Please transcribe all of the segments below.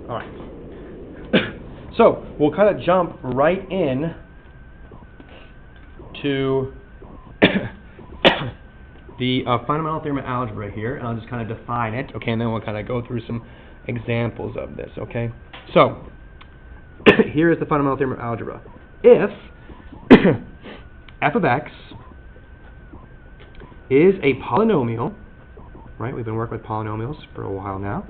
All right. So we'll kind of jump right in to the fundamental theorem of algebra here, and I'll just kind of define it, okay, and then we'll kind of go through some examples of this, okay? So, here is the fundamental theorem of algebra. If f of x is a polynomial, right, we've been working with polynomials for a while now,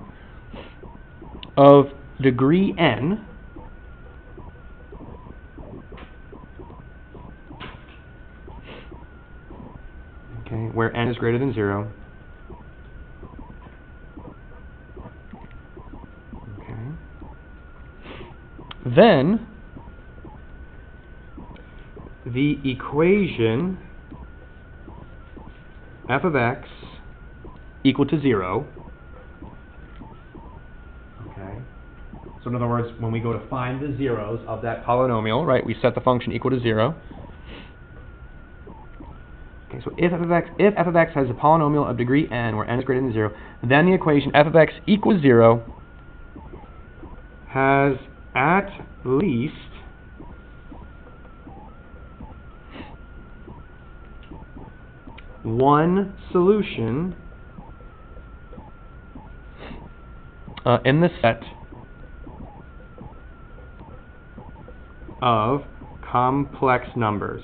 of degree n, okay, where n is greater than 0, okay, then the equation f of x equal to 0, okay, so in other words, when we go to find the zeros of that polynomial, right, we set the function equal to 0. Okay, so if f of x has a polynomial of degree n where n is greater than 0, then the equation f of x equals 0 has at least one solution in the set of complex numbers.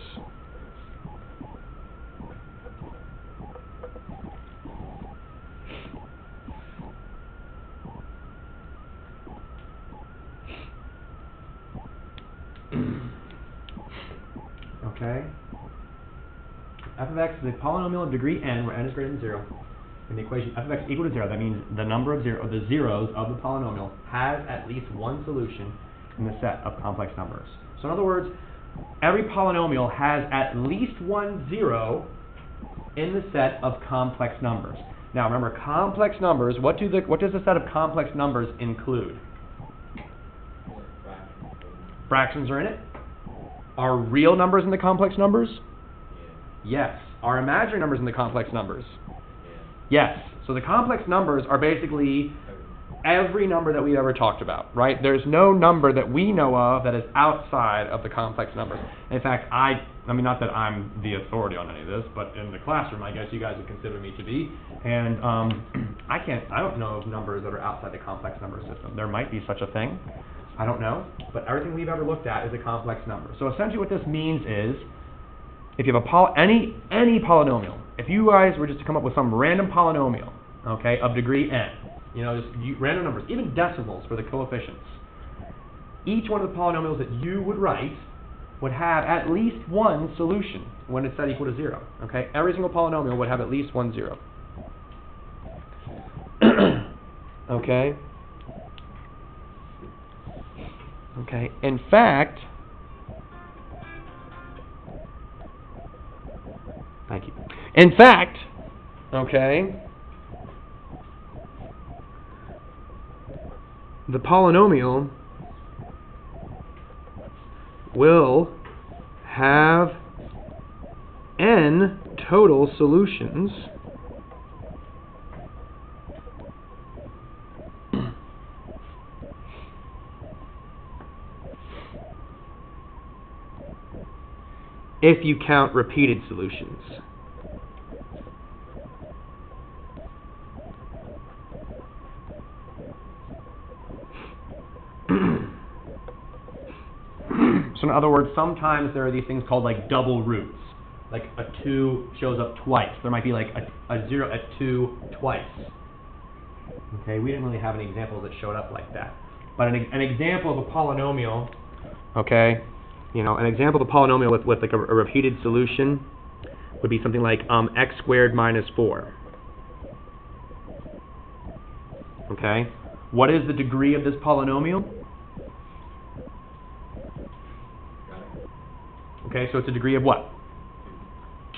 Okay? F of x is a polynomial of degree n where n is greater than 0. And the equation f of x equal to 0, that means the number of the zeros of the polynomial has at least one solution in the set of complex numbers. So in other words, every polynomial has at least one 0 in the set of complex numbers. Now remember, complex numbers, what does the set of complex numbers include? Fractions are in it. Are real numbers in the complex numbers? Yes. Are imaginary numbers in the complex numbers? Yes. So the complex numbers are basically every number that we've ever talked about, right? There's no number that we know of that is outside of the complex numbers. In fact, I mean, not that I'm the authority on any of this, but in the classroom, I guess you guys would consider me to be. And I don't know of numbers that are outside the complex number system. There might be such a thing. I don't know. But everything we've ever looked at is a complex number. So essentially what this means is, if you have any polynomial, if you guys were just to come up with some random polynomial, okay, of degree n, you know, just random numbers, even decimals for the coefficients, each one of the polynomials that you would write would have at least one solution when it's set equal to 0. Okay, every single polynomial would have at least one 0. Okay. Okay. In fact, thank you. In fact, okay, the polynomial will have n total solutions if you count repeated solutions. So in other words, sometimes there are these things called like double roots. Like a 2 shows up twice. There might be like a 0 at 2 twice. Okay, we didn't really have any examples that showed up like that. But an example of a polynomial, okay, you know, an example of a polynomial with like a repeated solution would be something like x squared minus 4. Okay, what is the degree of this polynomial? Okay, so it's a degree of what?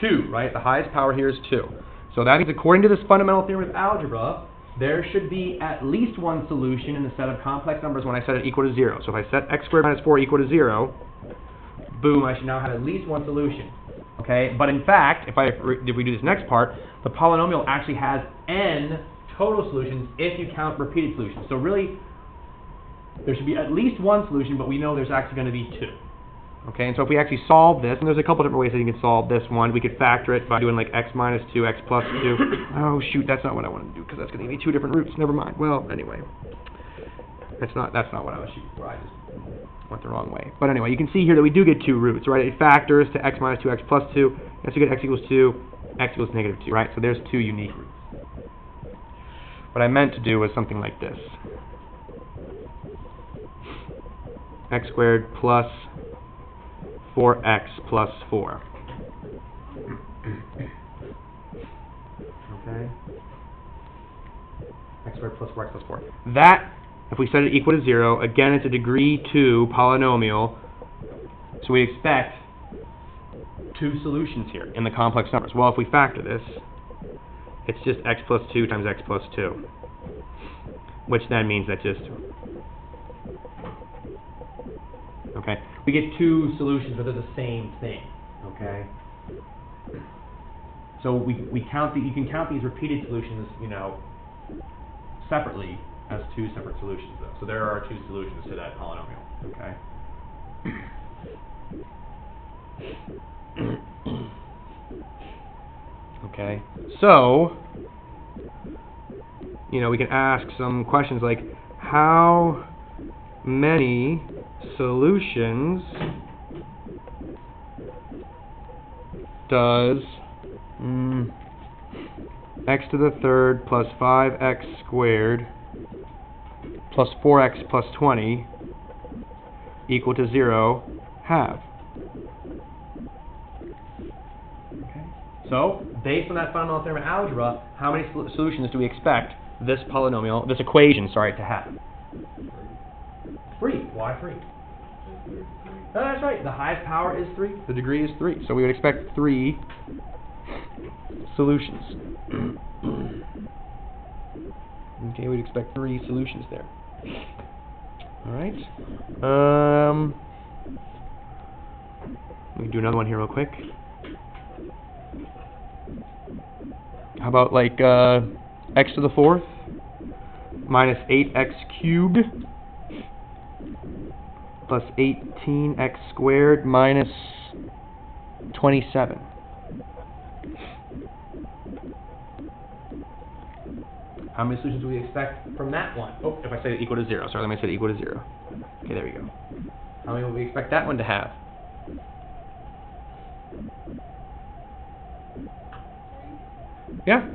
2, right? The highest power here is 2. So that means according to this fundamental theorem of algebra, there should be at least one solution in the set of complex numbers when I set it equal to 0. So if I set x squared minus 4 equal to 0, boom, I should now have at least one solution. Okay, but in fact, if we do this next part, the polynomial actually has n total solutions if you count repeated solutions. So really, there should be at least one solution, but we know there's actually going to be two. Okay, and so if we actually solve this, and there's a couple different ways that you can solve this one. We could factor it by doing like x minus 2, x plus 2. Oh shoot, that's not what I want to do, because that's going to give me two different roots. Never mind. Well, anyway. That's not what I was shooting for. I just went the wrong way. But anyway, you can see here that we do get two roots, right? It factors to x minus 2, x plus 2. And so you get x equals 2, x equals negative 2, right? So there's two unique roots. What I meant to do was something like this. X squared plus 4x plus 4. Okay? X squared plus 4x plus 4. That, if we set it equal to 0, again it's a degree 2 polynomial, so we expect two solutions here in the complex numbers. Well, if we factor this, it's just x plus 2 times x plus 2, which then means that just... Okay, we get two solutions, but they're the same thing. Okay, so we count you can count these repeated solutions, you know, separately as two separate solutions, though. So there are two solutions to that polynomial. Okay. Okay. So, you know, we can ask some questions like, how many solutions does x to the third plus 5x squared plus 4x plus 20 equal to 0 have? Okay. So, based on that fundamental theorem in algebra, how many solutions do we expect this polynomial, this equation, sorry, to have? 3. Why 3? Oh, that's right. The highest power is 3. The degree is 3. So we would expect 3 solutions. Okay, we'd expect 3 solutions there. All right. Let me do another one here real quick. How about like x to the 4th minus 8x cubed plus 18x squared minus 27. How many solutions do we expect from that one? Oh, if I say it equal to 0. Sorry, let me say it equal to 0. Okay, there we go. How many would we expect that one to have? Yeah,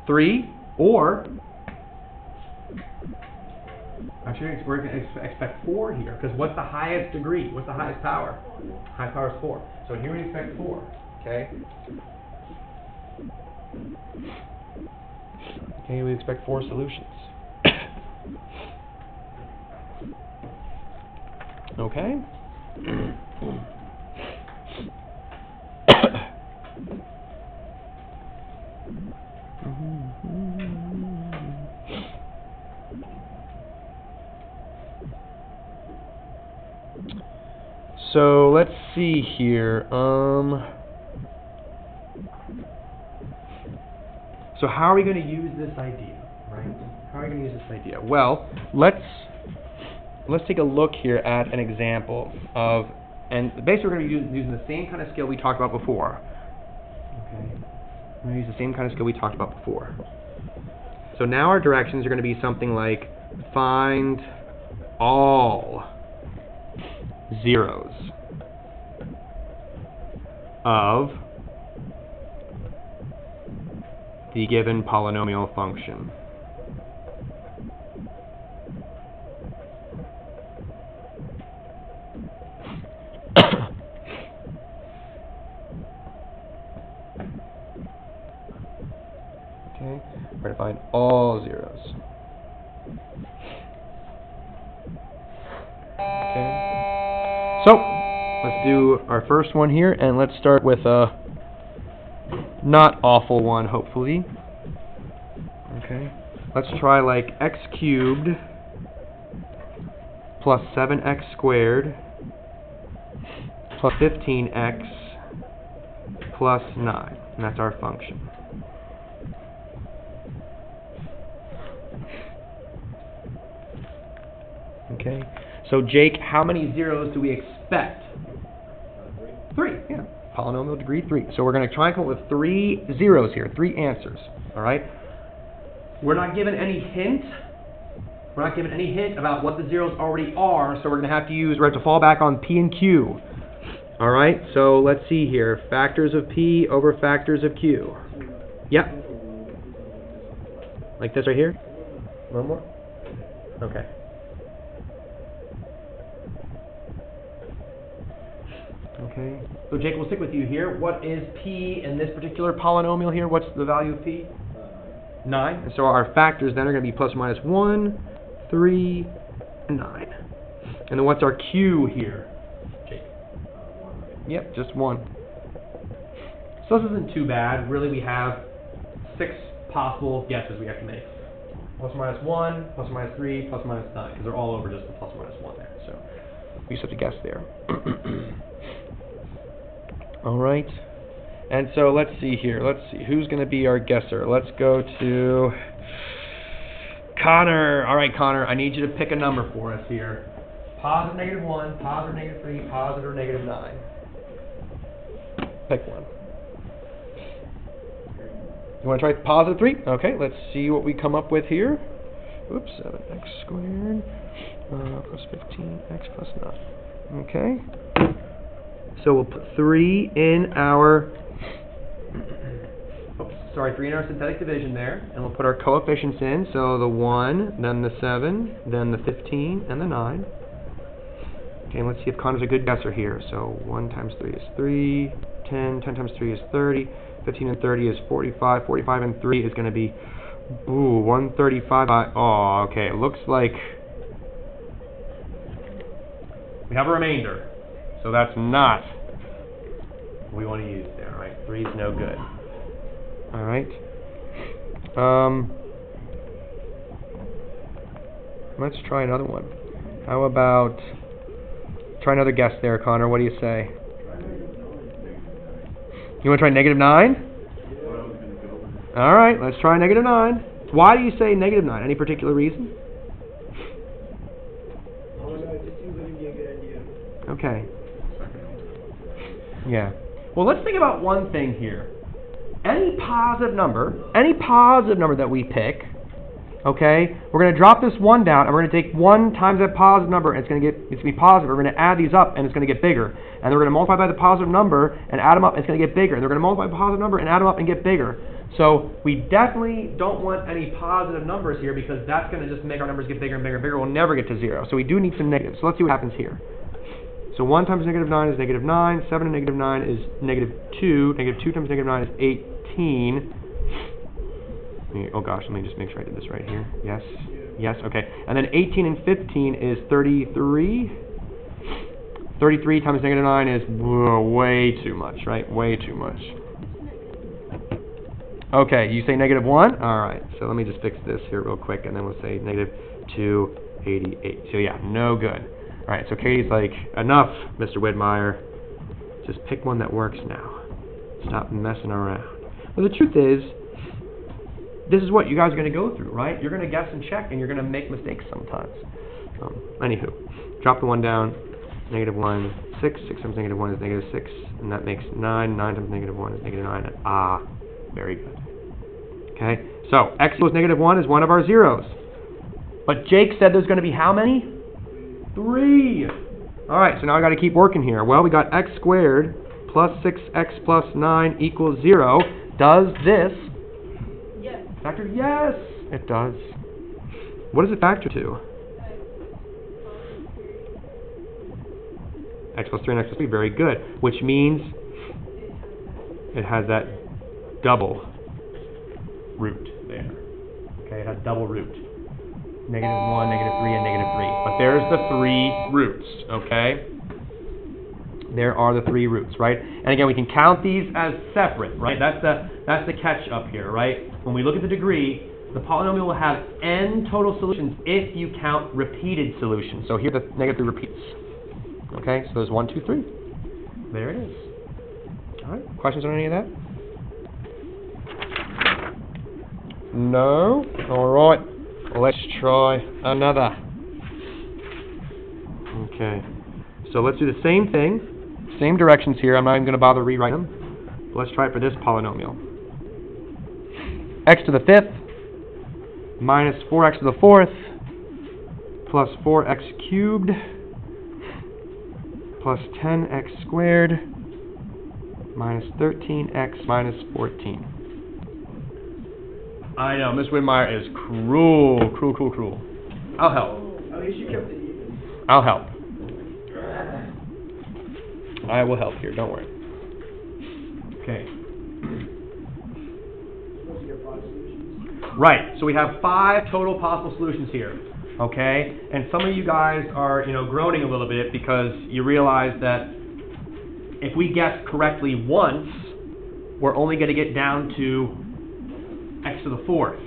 3, or actually we're going to expect 4 here, because what's the highest degree? What's the highest power? Highest power is 4. So here we expect 4. Okay. Okay, we expect 4 solutions. Okay. So let's see here. So how are we going to use this idea, right? How are we going to use this idea? Well, let's take a look here at an example of, and basically we're going to be using the same kind of skill we talked about before. Okay, we're going to use the same kind of skill we talked about before. So now our directions are going to be something like find all zeros of the given polynomial function. Okay, we're going to find all zeros. Okay, so let's do our first one here, and let's start with a not awful one, hopefully. Okay, let's try like x cubed plus 7x squared plus 15x plus 9, and that's our function. Okay. So Jake, how many zeros do we expect? 3. Yeah. Polynomial degree 3. So we're going to try and come up with 3 zeros here, 3 answers. All right. We're not given any hint. We're not given any hint about what the zeros already are, so we're going to have to fall back on P and Q. All right. So let's see here. Factors of P over factors of Q. Yep. Like this right here? One more? Okay. Okay. So Jake, we'll stick with you here. What is P in this particular polynomial here? What's the value of P? 9. And so our factors then are going to be plus or minus 1, 3, and 9. And then what's our Q here, Jake? Yep, just 1. So this isn't too bad. Really, we have 6 possible guesses we have to make. Plus or minus 1, plus or minus 3, plus or minus 9, because they're all over just the plus or minus 1 there. So we just have to guess there. All right. And so let's see here. Let's see. Who's going to be our guesser? Let's go to Connor. All right, Connor, I need you to pick a number for us here. Positive negative 1, positive negative 3, positive or negative 9. Pick one. You want to try positive 3? Okay, let's see what we come up with here. Oops, 7x squared plus 15x plus 9. Okay. So we'll put 3 in our, 3 in our synthetic division there, and we'll put our coefficients in. So the 1, then the 7, then the 15, and the 9. Okay, and let's see if Connor's a good guesser here. So 1 times 3 is 3, 10 times 3 is 30, 15 and 30 is 45, 45 and 3 is going to be, 135. Oh, okay, it looks like we have a remainder. So that's not what we want to use there, right? 3 is no good. All right. Let's try another one. How about try another guess there, Connor? What do you say? You want to try negative 9? All right, let's try negative 9. Why do you say negative 9? Any particular reason? Okay. Yeah. Well, let's think about one thing here. Any positive number that we pick, okay, we're going to drop this 1 down, and we're going to take 1 times that positive number, and it's going to be positive. We're going to add these up, and it's going to get bigger. And then we're going to multiply by the positive number, and add them up, and it's going to get bigger. And they're going to multiply by the positive number, and add them up, and get bigger. So we definitely don't want any positive numbers here, because that's going to just make our numbers get bigger and bigger and bigger. We'll never get to 0. So we do need some negatives. So let's see what happens here. So 1 times negative 9 is negative 9. 7 and negative 9 is negative 2. Negative 2 times negative 9 is 18. Oh gosh, let me just make sure I did this right here. Yes. Yes, okay. And then 18 and 15 is 33. 33 times negative 9 is way too much, right? Way too much. Okay, you say negative 1? All right, so let me just fix this here real quick, and then we'll say negative 288. So yeah, no good. All right, so Katie's like, enough, Mr. Widmeyer. Just pick one that works now. Stop messing around. Well, the truth is, this is what you guys are going to go through, right? You're going to guess and check, and you're going to make mistakes sometimes. Anywho, drop the 1 down. Negative 1, 6. 6 times negative 1 is negative 6, and that makes 9. 9 times negative 1 is negative 9. Ah, very good. Okay, so x equals negative 1 is one of our zeros. But Jake said there's going to be how many? 3. All right, so now I got to keep working here. Well, we got x squared plus 6x plus 9 equals 0. Does this factor? Yes, it does. What does it factor to? X plus 3 and x plus 3. Very good. Which means it has that double root there. Okay, it has double root. Negative 1, negative 3, and negative 3. But there's the 3 roots, okay? There are the 3 roots, right? And again, we can count these as separate, right? That's the catch up here, right? When we look at the degree, the polynomial will have n total solutions if you count repeated solutions. So here the negative 3 repeats. Okay, so there's 1, 2, 3. There it is. All right, questions on any of that? No? All right, let's try another. Okay, so let's do the same thing. Same directions here. I'm not even going to bother rewriting them. Let's try it for this polynomial. X to the fifth minus 4x to the fourth plus 4x cubed plus 10x squared minus 13x minus 14. I know, Miss Widmeyer is cruel, cruel, cruel, cruel. I'll help. At least you kept it even. I'll help. I will help here, don't worry. Okay. Right, so we have 5 total possible solutions here. Okay? And some of you guys are, groaning a little bit because you realize that if we guess correctly once, we're only going to get down to x to the fourth.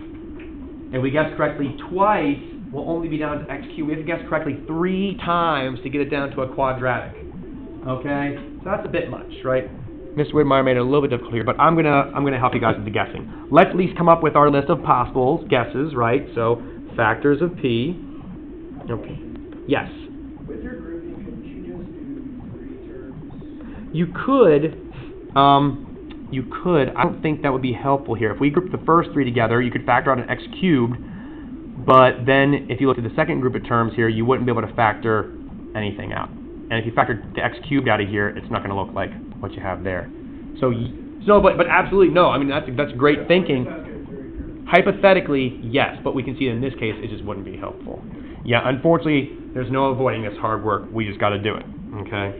If we guess correctly twice, we'll only be down to x cubed. We have to guess correctly 3 times to get it down to a quadratic. Okay? So that's a bit much, right? Ms. Widmeyer made it a little bit difficult here, but I'm gonna help you guys with the guessing. Let's at least come up with our list of possible guesses, right? So factors of p. Okay. Yes. With your grouping, couldn't you just do 3 terms? You could. You could. I don't think that would be helpful here. If we group the first 3 together, you could factor out an x cubed, but then if you look at the second group of terms here, you wouldn't be able to factor anything out. And if you factor the x cubed out of here, it's not going to look like what you have there. So, but absolutely no. I mean, that's great thinking. Hypothetically, yes, but we can see in this case it just wouldn't be helpful. Yeah, unfortunately, there's no avoiding this hard work. We just got to do it. Okay.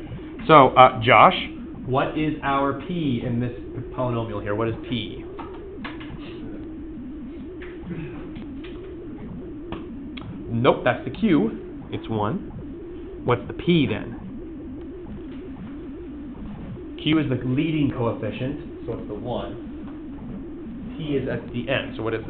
So, Josh, what is our p in this polynomial here? What is p? Nope, that's the q. It's 1. What's the p then? Q is the leading coefficient, so it's the 1. P is at the end, so what is it?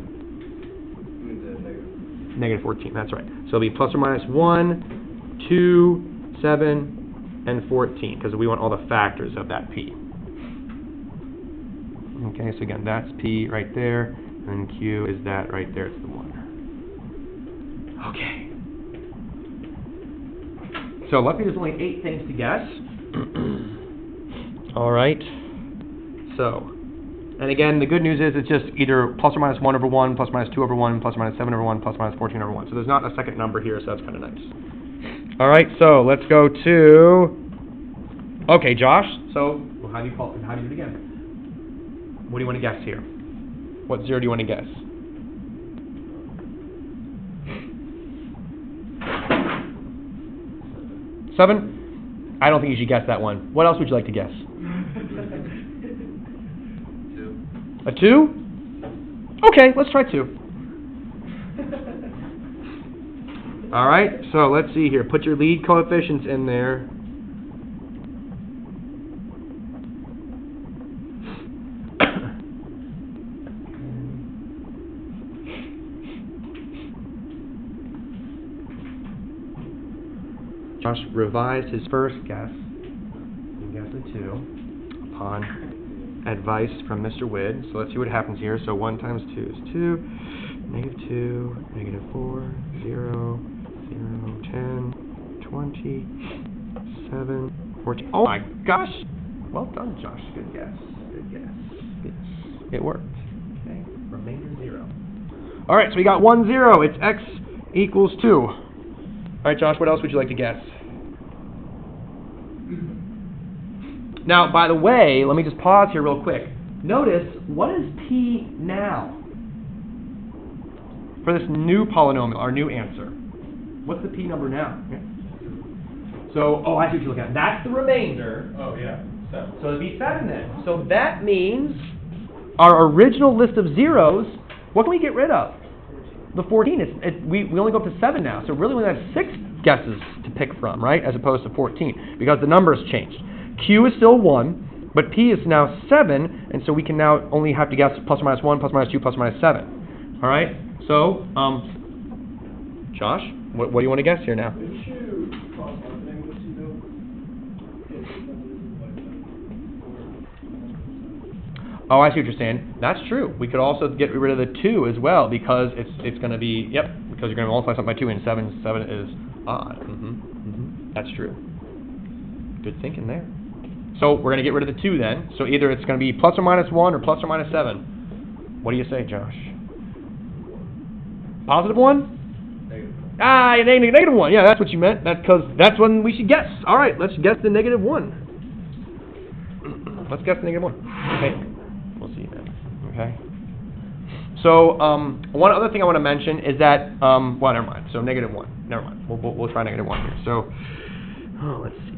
Negative 14, that's right. So it'll be plus or minus 1, 2, 7, and 14, because we want all the factors of that p. Okay, so again, that's p right there, and then q is that right there, it's the 1. Okay. So luckily there's only 8 things to guess. All right. So, and again, the good news is it's just either plus or minus 1 over 1, plus or minus 2 over 1, plus or minus 7 over 1, plus or minus 14 over 1. So there's not a second number here, so that's kind of nice. All right, so let's go to, okay, Josh. So, well, how do you do it again? What do you want to guess here? What 0 do you want to guess? Seven? I don't think you should guess that one. What else would you like to guess? 2. A 2? Okay, let's try 2. All right, so let's see here. Put your lead coefficients in there. Josh revised his first guess. He guessed a 2 upon advice from Mr. Widd. So let's see what happens here. So 1 times 2 is 2, negative 2, negative 4, 0, 0, 10, 20, 7, 14. Oh my gosh! Well done, Josh. Good guess. Good guess. It worked. Okay. Remainder 0. All right, so we got 1, 0. It's x equals 2. All right, Josh, what else would you like to guess? Now, by the way, let me just pause here real quick. Notice, what is p now? For this new polynomial, our new answer. What's the p number now? Yeah. So, oh, I see what you're looking at. That's the remainder. Oh, yeah. 7. So it'd be 7 then. So that means our original list of zeros, what can we get rid of? The 14, we only go up to 7 now, so really we only have 6 guesses to pick from, right, as opposed to 14, because the number's changed. Q is still 1, but P is now 7, and so we can now only have to guess plus or minus 1, plus or minus 2, plus or minus 7. All right, so, Josh, what do you want to guess here now? Oh, I see what you're saying. That's true. We could also get rid of the 2 as well, because it's going to be, because you're going to multiply something by 2, and 7 is odd. That's true. Good thinking there. So we're going to get rid of the 2 then. So either it's going to be plus or minus 1 or plus or minus 7. What do you say, Josh? Positive 1? Ah, negative 1. Yeah, that's what you meant. That's because that's when we should guess. All right, let's guess the negative 1. Let's guess the negative 1. Okay, we'll see then. Okay. So one other thing I want to mention is that, well, never mind. So negative 1. Never mind. We'll try negative 1 here. So, let's see.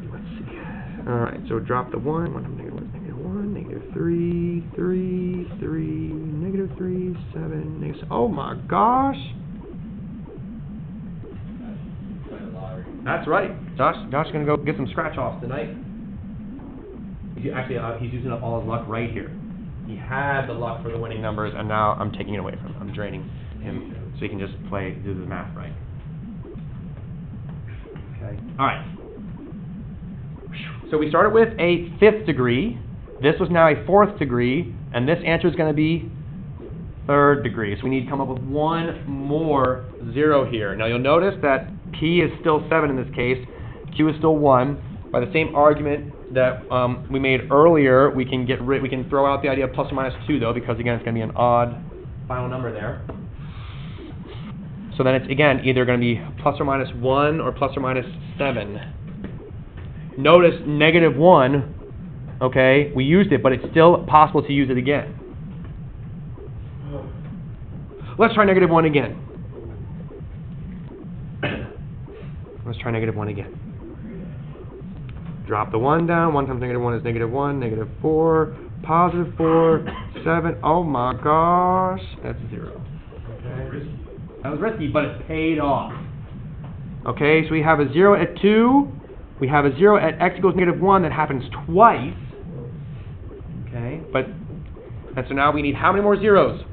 All right. So drop the 1. 1 times negative 1 is negative 1. Negative 3, 3, 3, negative 3, 7, negative. Oh my gosh. That's right. Josh is gonna go get some scratch offs tonight. He's using up all his luck right here. He had the luck for the winning numbers, and now I'm taking it away from him. I'm draining him so he can just do the math right. Okay. All right. So we started with a 5th degree. This was now a 4th degree, and this answer is going to be 3rd degree. So we need to come up with one more 0 here. Now you'll notice that P is still 7 in this case. Q is still 1. By the same argument that we made earlier, we can throw out the idea of plus or minus 2 though, because again it's going to be an odd final number there. So then it's again either going to be plus or minus 1 or plus or minus 7. Notice negative 1, okay, we used it, but it's still possible to use it again. Let's try negative 1 again. Let's try negative 1 again. Drop the 1 down. 1 times negative 1 is negative 1, negative 4, positive 4, 7. Oh my gosh. That's 0. Okay. That was risky, but it paid off. Okay, so we have a 0 at 2. We have a 0 at x equals negative 1 that happens twice. Okay, and so now we need how many more zeros?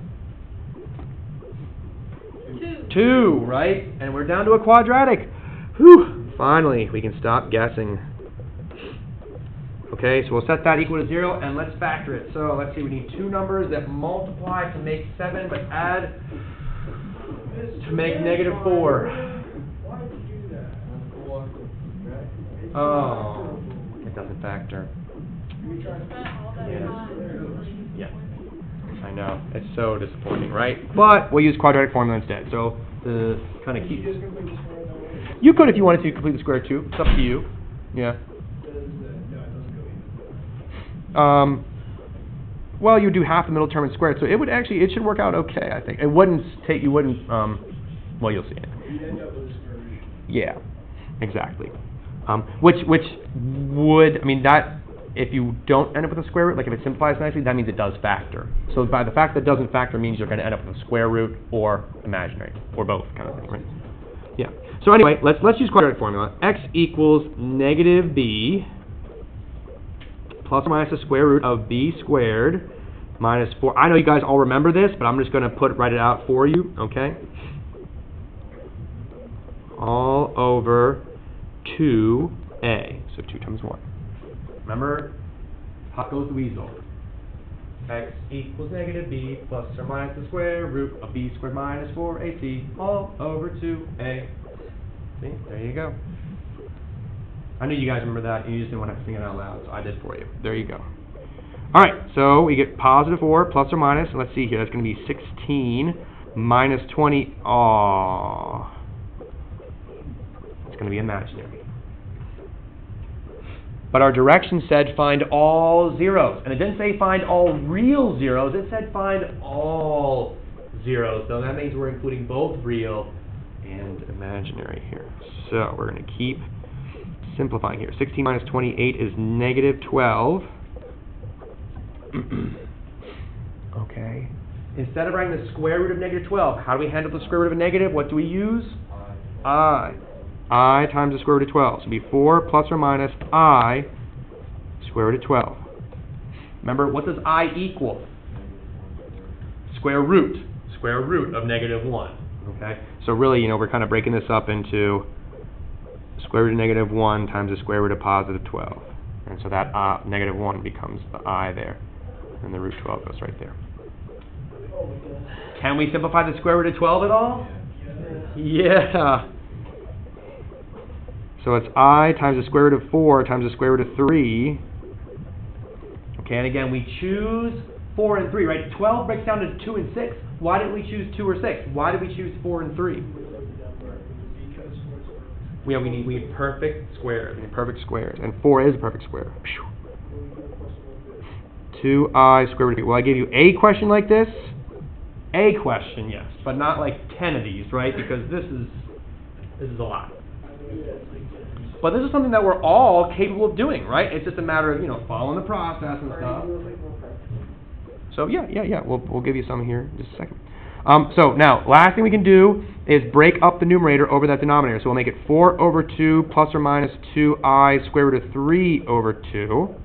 2, right? And we're down to a quadratic. Whew, finally, we can stop guessing. Okay, so we'll set that equal to 0, and let's factor it. So let's see, we need 2 numbers that multiply to make 7, but add to make negative 4. Why did you do that? Oh, it doesn't factor. Yeah, I know. It's so disappointing, right? But we'll use quadratic formula instead. So the kind of key. You could if you wanted to complete the square root too. It's up to you. Yeah. Well, you do half the middle term and square it, so it should work out okay, I think. It wouldn't take, well, you'll see it. You'd end up with a square root. Yeah, exactly. Which would, I mean, that, if you don't end up with a square root, like if it simplifies nicely, that means it does factor. So by the fact that it doesn't factor means you're going to end up with a square root or imaginary, or both kind of thing, right? Yeah. So anyway, let's use quadratic formula. X equals negative b plus or minus the square root of b squared minus 4. I know you guys all remember this, but I'm just going to write it out for you, okay? All over 2a. So 2 times 1. Remember, how goes the weasel? X equals negative b plus or minus the square root of b squared minus 4ac all over 2a. See, there you go. I knew you guys remember that, and you just didn't want to sing it out loud, so I did for you. There you go. All right, so we get positive 4 plus or minus, and let's see here, that's going to be 16 minus 20. Aww. It's going to be imaginary. But our direction said find all zeros. And it didn't say find all real zeros. It said find all zeros. So that means we're including both real and imaginary here. So we're going to keep simplifying here. 16 minus 28 is negative 12. Okay. Instead of writing the square root of negative 12, how do we handle the square root of a negative? What do we use? I. I times the square root of 12. So it'll be 4 plus or minus I square root of 12. Remember, what does I equal? Square root. Square root of negative 1. Okay? So really, we're kind of breaking this up into square root of negative 1 times the square root of positive 12. And so that negative 1 becomes the I there. And the root 12 goes right there. Can we simplify the square root of 12 at all? Yeah. So it's I times the square root of 4 times the square root of 3. Okay, and again, we choose 4 and 3, right? 12 breaks down to 2 and 6. Why didn't we choose 2 or 6? Why did we choose 4 and 3? We need perfect squares. We need perfect squares. And 4 is a perfect square. 2I square root of 3. Will I give you a question like this? A question, yes. But not like 10 of these, right? Because this is a lot. But this is something that we're all capable of doing, right? It's just a matter of, following the process and stuff. So yeah. We'll give you some here in just a second. So now, last thing we can do is break up the numerator over that denominator. So we'll make it 4 over 2 plus or minus 2I square root of 3 over 2.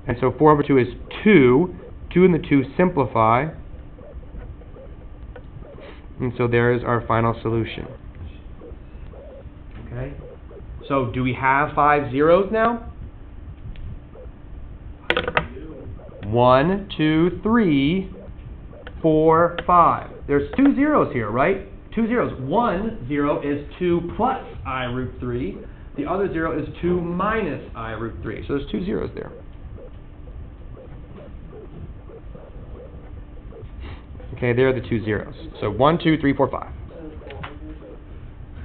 And so 4 over 2 is 2. 2 and the 2 simplify. And so there is our final solution. Okay. So do we have 5 zeros now? 1, 2, 3, 4, 5. There's 2 zeros here, right? 2 zeros. 1 0 is 2 plus I root 3. The other 0 is 2 minus I root 3. So there's 2 zeros there. Okay, there are the 2 zeros. So 1, 2, 3, 4, 5.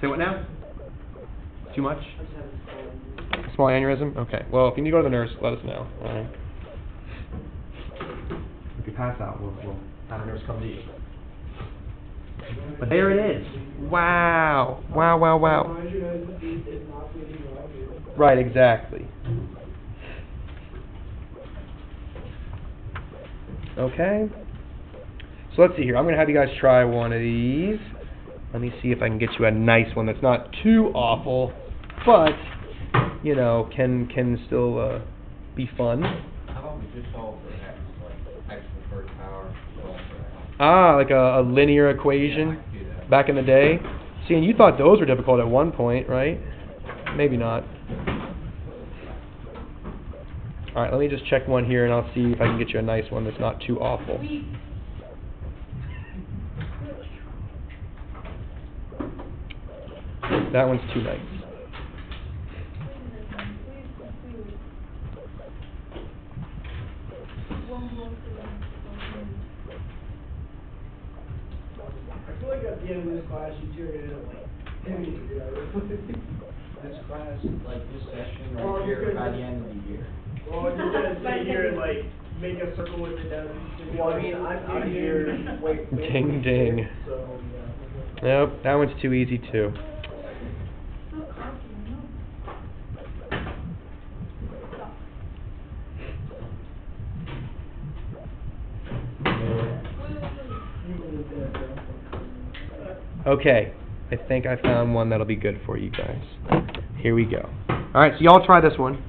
Say what now? Too much? Small aneurysm? Okay. Well, if you need to go to the nurse, let us know. All right. If you pass out, we'll have a nurse come to you. But there it is. Wow. Wow. Right, exactly. Okay. So let's see here. I'm going to have you guys try one of these. Let me see if I can get you a nice one that's not too awful, but, can still be fun. How about we just solve for x, like x to the first power, solve for x? Ah, like a linear equation Yeah, I can do that. back in the day. See, and you thought those were difficult at one point, right? Maybe not. All right, let me just check one here, and I'll see if I can get you a nice one that's not too awful. That one's too nice. I feel like at the end of this class, you two are gonna This class, like this session Oh, right you're here, gonna- by the end of the year. Well, you're gonna sit here and make a circle with it down. Well, I mean, I'm here, wait. Ding, ding. So, Nope, that one's too easy too. Okay, I think I found one that'll be good for you guys. Here we go. Alright, so y'all try this one.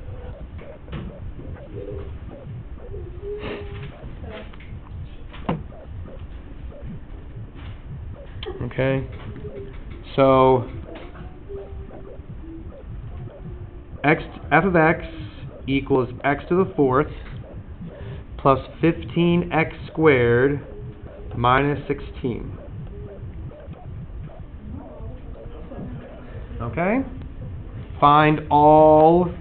Okay, so f of x equals x to the fourth plus 15x squared minus 16. Okay? Find all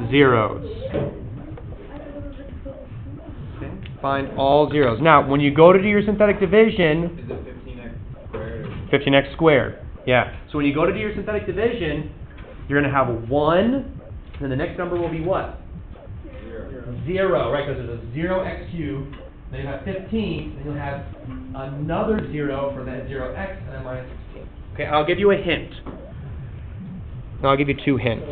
zeros. Okay? Find all zeros. Now, when you go to do your synthetic division, Is it 15x squared? 15x squared. Yeah. So when you go to do your synthetic division, you're going to have 1, and then the next number will be what? 0, right? Because there's a 0x cubed. Then you have 15, and you'll have another 0 for that 0x, and then minus 16. Okay, I'll give you a hint. No, I'll give you 2 hints.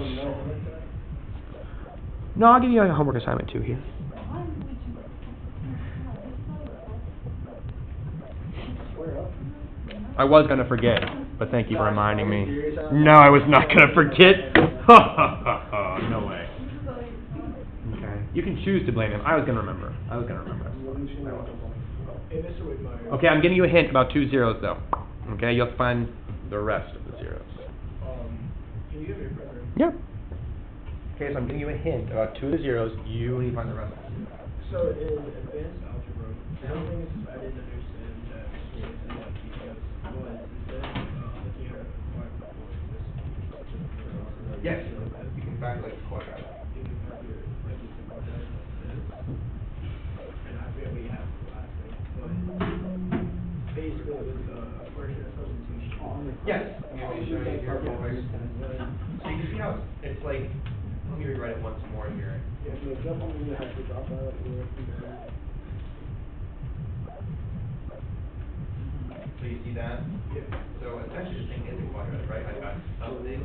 No, I'll give you a homework assignment too here. I was going to forget, but thank you for reminding me. No, I was not going to forget. No way. Okay. You can choose to blame him. I was going to remember. Okay, I'm giving you a hint about 2 zeros, though. Okay, you'll find the rest of the zeros. Can you give me a printer? Yeah. Okay, so I'm giving you a hint about 2 of the zeros. You need to find the rest of the zeros. So in advanced algebra, one thing I didn't understand that was because was instead of looking at a quadratic formula, this Yes, you can calculate the quadratic. You can calculate like it's a quadratic like this. And I forget what you have for last thing, but basically it was a partial substitution. Yes. So you can see how it's like, let me rewrite it once more here. Yeah, so definitely you have to drop out or So you see that? yeah. So essentially the thing is a quadratic, right? I've got something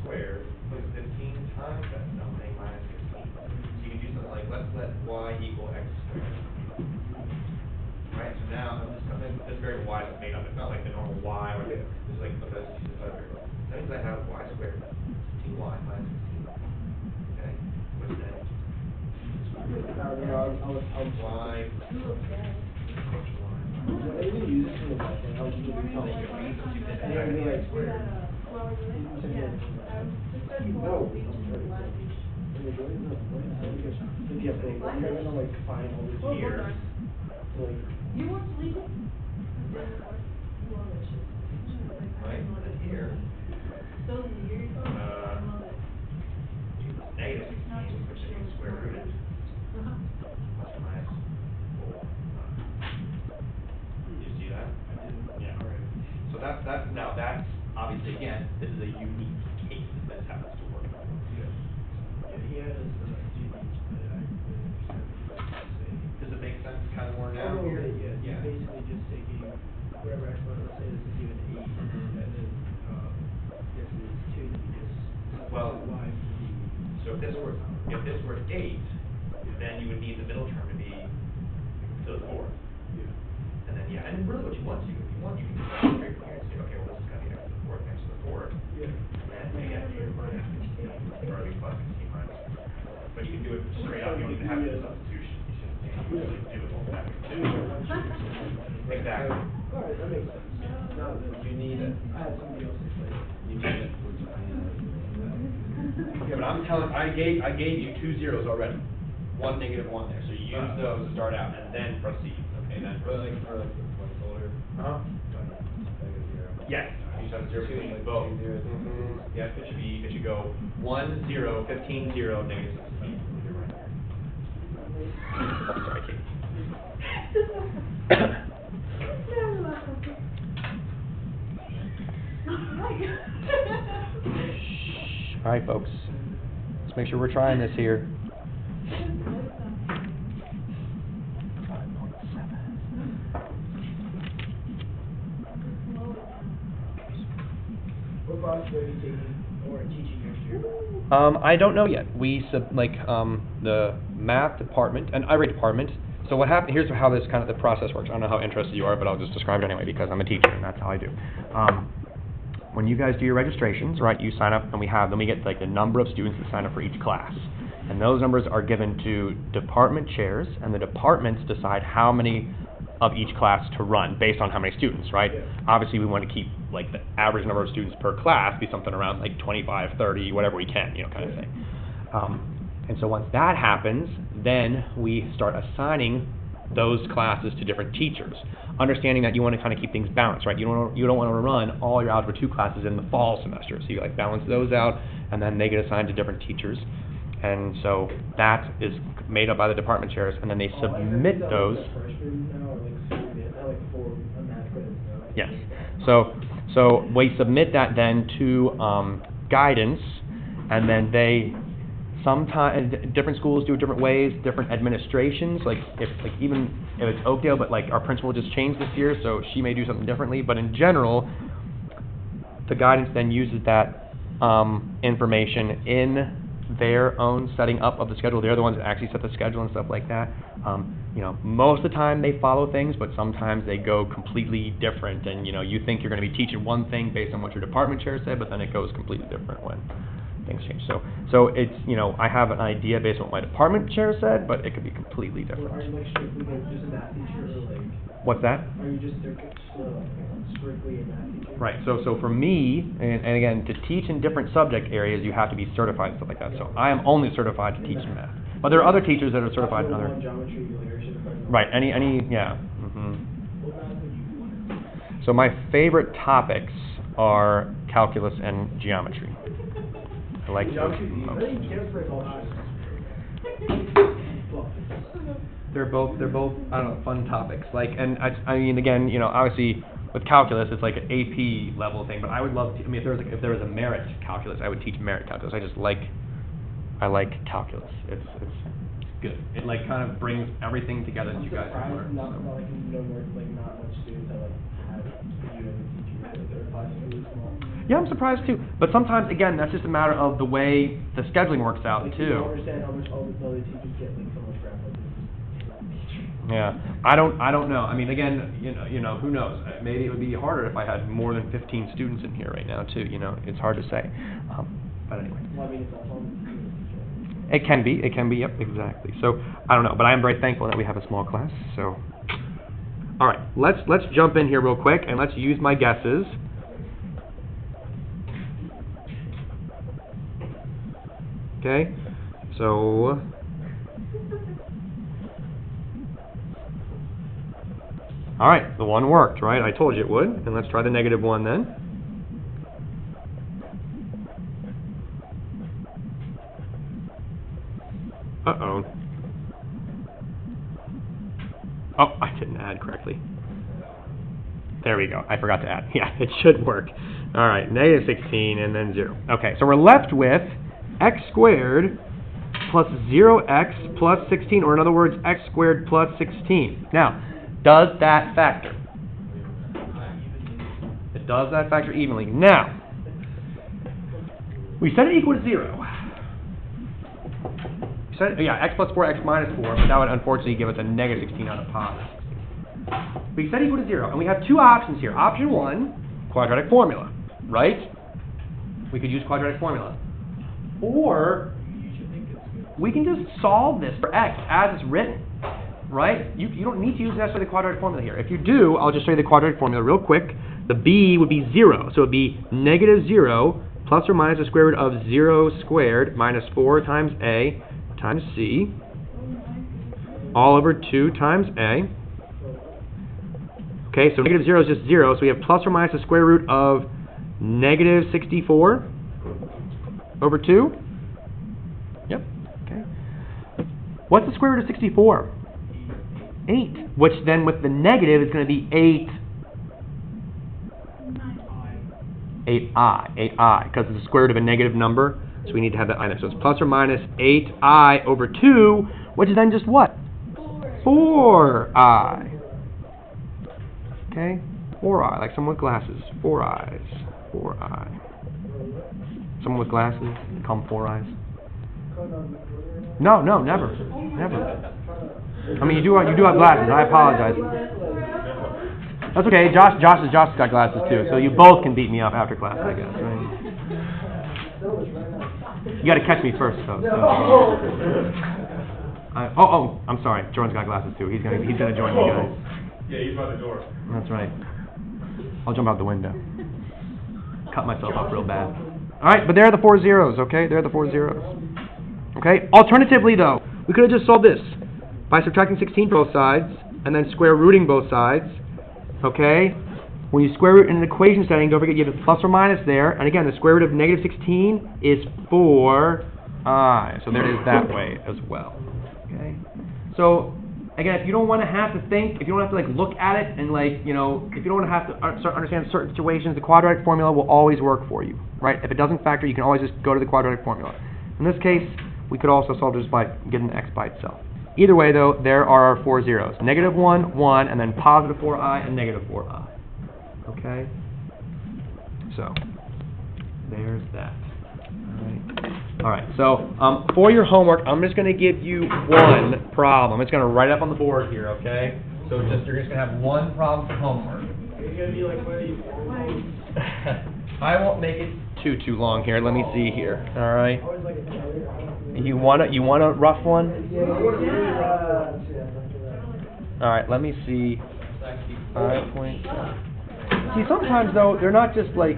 squared plus 15 times that something minus 15. So you can do something like, let's let y equal x squared. Right, so now I'm just coming, this variable y is made up. It's not like the normal y, or this is like the best piece of variable. That means I have y squared, 15y minus 15. Okay, what's next? Y. You want to leave it? Right, and then here, So weird. negative 16, which is square rooted, plus or minus 4. You see that? Yeah. So that's now that's obviously again this is a unique case that this happens to work. He had his GD, but I couldn't understand. Does it make sense kind of more now? A little Here? bit, yeah. He's basically just taking whatever exponent, let's say this is given 8, and then this is 2, and you just Well, y for the. so if this were 8, then you would need the middle term to be to the 4th. Yeah. And then and then really what you want to do, if you want, you can just go straight from here and say, okay, well this is gonna be x to the 4th, x to the 4th. Yeah. And then again here minus 16, or at least plus 16 minus 4. But you can do it straight up, you don't even have to do substitution. You just do it over that. Exactly. All right, that makes sense. Now that you need it, I had somebody else explain it. You need it. Yeah, but I'm telling, I gave you 2 zeros already. 1, negative 1 there, so you use those to start out and then proceed, okay, then proceed. For like the placeholder. Uh-huh. Like a 0. Yes, you should have 0 between Like both. 2 zeros. Yes, it should go 1, 0, 15, 0, negative 16. Sorry, Kate. All right, folks. Let's make sure we're trying this here. What class are you taking or teaching next year? I don't know yet. We the math department and IRA department. So what happened? Here's how this kind of the process works. I don't know how interested you are, but I'll just describe it anyway because I'm a teacher and that's how I do. When you guys do your registrations, right? You sign up and we get like the number of students that sign up for each class, and those numbers are given to department chairs, and the departments decide how many of each class to run based on how many students, right? Yeah. Obviously, we want to keep like the average number of students per class be something around like 25, 30, whatever we can, kind of thing. And so once that happens, then we start assigning those classes to different teachers, understanding that you want to kind of keep things balanced, right? You don't want to run all your Algebra 2 classes in the fall semester, so you like balance those out, and then they get assigned to different teachers. And so that is made up by the department chairs, and then they submit those. Yes. So we submit that then to guidance, and then they sometimes different schools do it different ways, different administrations. Even if it's Oakdale, but like our principal just changed this year, so she may do something differently. But in general, the guidance then uses that information in their own setting up of the schedule. They're the ones that actually set the schedule and stuff like that. Most of the time they follow things, but sometimes they go completely different. And you think you're going to be teaching one thing based on what your department chair said, but then it goes completely different when things change. So it's I have an idea based on what my department chair said, but it could be completely different. Are you strictly just a math teacher or What's that? Are you just strictly a math teacher? Right. So for me, and again, to teach in different subject areas, you have to be certified and stuff like that. So I am only certified to teach math. But there are other teachers that are certified in other. Geometry, linear, certified. Right. Any yeah. Mm-hmm. What math would you want? So my favorite topics are calculus and geometry. I like those I most. think Cancer is all high. They're both I don't know, fun topics. Like, and I mean, again, you know, obviously with calculus it's like an AP level thing, but I would love to. I mean, if there was a merit calculus, I would teach merit calculus. I like calculus. It's good. It like kind of brings everything together that you guys have learned. Not So. like no more like not much students that like have you as a teacher. Like their class is really small. Yeah, I'm surprised too. But sometimes, again, that's just a matter of the way the scheduling works out Like, you don't too. understand how much all the other teachers get like so much crap like this. Yeah, I don't know. I mean, again, you know, who knows? Maybe it would be harder if I had more than 15 students in here right now too. You know, it's hard to say. But anyway. Well, I mean, it's also on the teacher. It can be, yep, exactly. So, I don't know, but I am very thankful that we have a small class, so. All right, let's jump in here real quick, and let's use my guesses. Okay, so. All right, the one worked, right? I told you it would, and let's try the negative one then. Uh-oh. Oh, I didn't add correctly. There we go. I forgot to add. Yeah, it should work. All right, negative 16 and then 0. Okay, so we're left with x squared plus 0x plus 16, or in other words, x squared plus 16. Now, does that factor? It does that factor evenly. Now, we set it equal to 0. Yeah, x plus 4, x minus 4, but that would unfortunately give us a negative 16 out of positive 16. We set equal to 0, and we have two options here. Option 1, quadratic formula, right? We could use quadratic formula. Or, we can just solve this for x as it's written, right? You don't need to use necessarily the quadratic formula here. If you do, I'll just show you the quadratic formula real quick. The b would be 0, so it would be negative 0 plus or minus the square root of 0 squared minus 4 times a times c, all over 2 times a. Okay, so negative 0 is just 0, so we have plus or minus the square root of negative 64 over 2. Yep, okay. What's the square root of 64? 8, which then with the negative is going to be 8i, because it's the square root of a negative number. So we need to have that I there. So it's plus or minus 8i over 2, which is then just what? 4i. Okay? 4i, like someone with glasses. 4 eyes. 4i. Someone with glasses, they call them 4 eyes. No, never. Never. I mean, you do have glasses. I apologize. That's okay. Josh has got glasses too, so you both can beat me up after class, I guess, right? You got to catch me first, though. So. I'm sorry. Jordan's got glasses too. He's gonna join me, guys. Yeah, he's by the door. That's right. I'll jump out the window. Cut myself up real bad. All right, but there are the 4 zeros. Okay, there are the 4 zeros. Okay. Alternatively, though, we could have just solved this by subtracting 16 from both sides and then square rooting both sides. Okay. When you square root in an equation setting, don't forget you have a plus or minus there. And again, the square root of negative 16 is 4i. So there it is that way as well. Okay. So again, if you don't want to have to think, if you don't have to like look at it and like, you know, if you don't want to have to start understand certain situations, the quadratic formula will always work for you, right? If it doesn't factor, you can always just go to the quadratic formula. In this case, we could also solve just by getting the x by itself. Either way, though, there are our 4 zeros. Negative 1, 1, and then positive 4i and negative 4i. Okay? So, there's that. Alright, so for your homework, I'm just going to give you one problem. It's going to write up on the board here, okay? So you're just going to have one problem for homework. It's going to be like what I won't make it too long here. Let me see here. Alright. always like a You want a rough one? yeah. Alright, let me see. 5 points. See, sometimes though, they're not just like,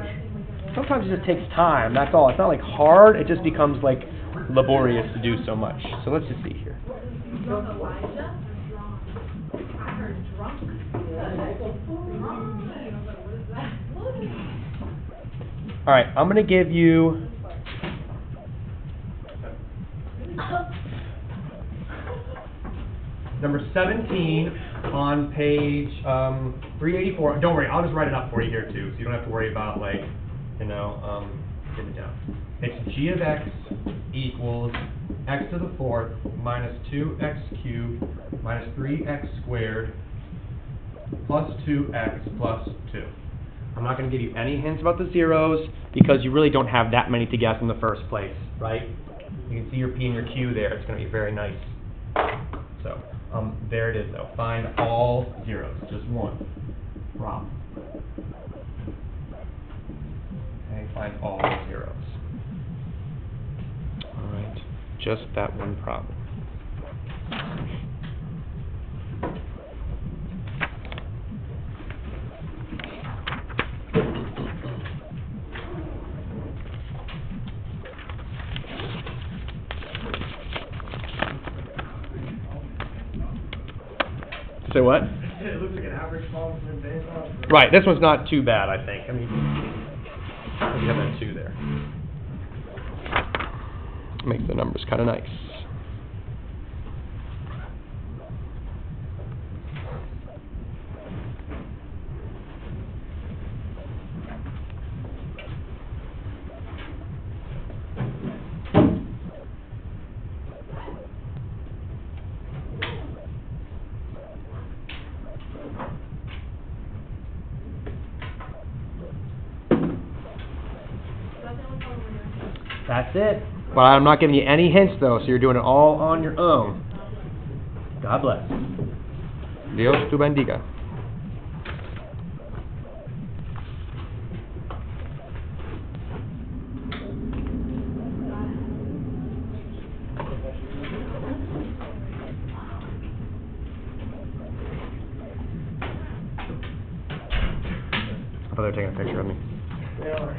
sometimes it just takes time, that's all. It's not like hard, it just becomes like laborious to do so much. So let's just see here. Alright, I'm going to give you number 17 on page 384. Don't worry, I'll just write it up for you here too, so you don't have to worry about like, getting it down. It's g of x equals x to the 4th minus 2x cubed minus 3x squared plus 2x plus 2. I'm not going to give you any hints about the zeros because you really don't have that many to guess in the first place, right? You can see your P and your Q there. It's going to be very nice. So, there it is though. Find all zeros, just one problem. Okay, find all zeros. All right, just that one problem. Say what? It looks like an average problem from advanced algebra. Right, this one's not too bad, I think. I mean, you have that 2 there. Makes the numbers kind of nice. That's it. But I'm not giving you any hints though, so you're doing it all on your own. God bless. Dios tu bendiga. I thought they were taking a picture of me. They are.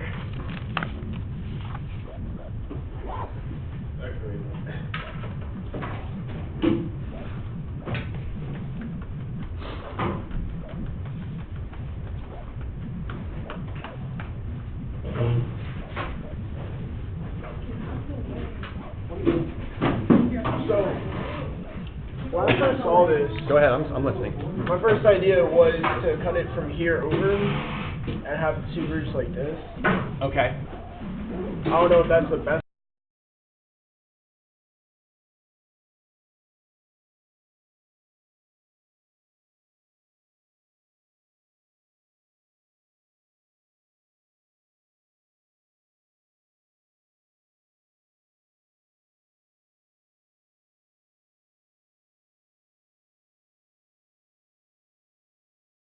When I first saw this, Go ahead, I'm listening. my first idea was to cut it from here over and have the two roots like this. Okay. I don't know if that's the best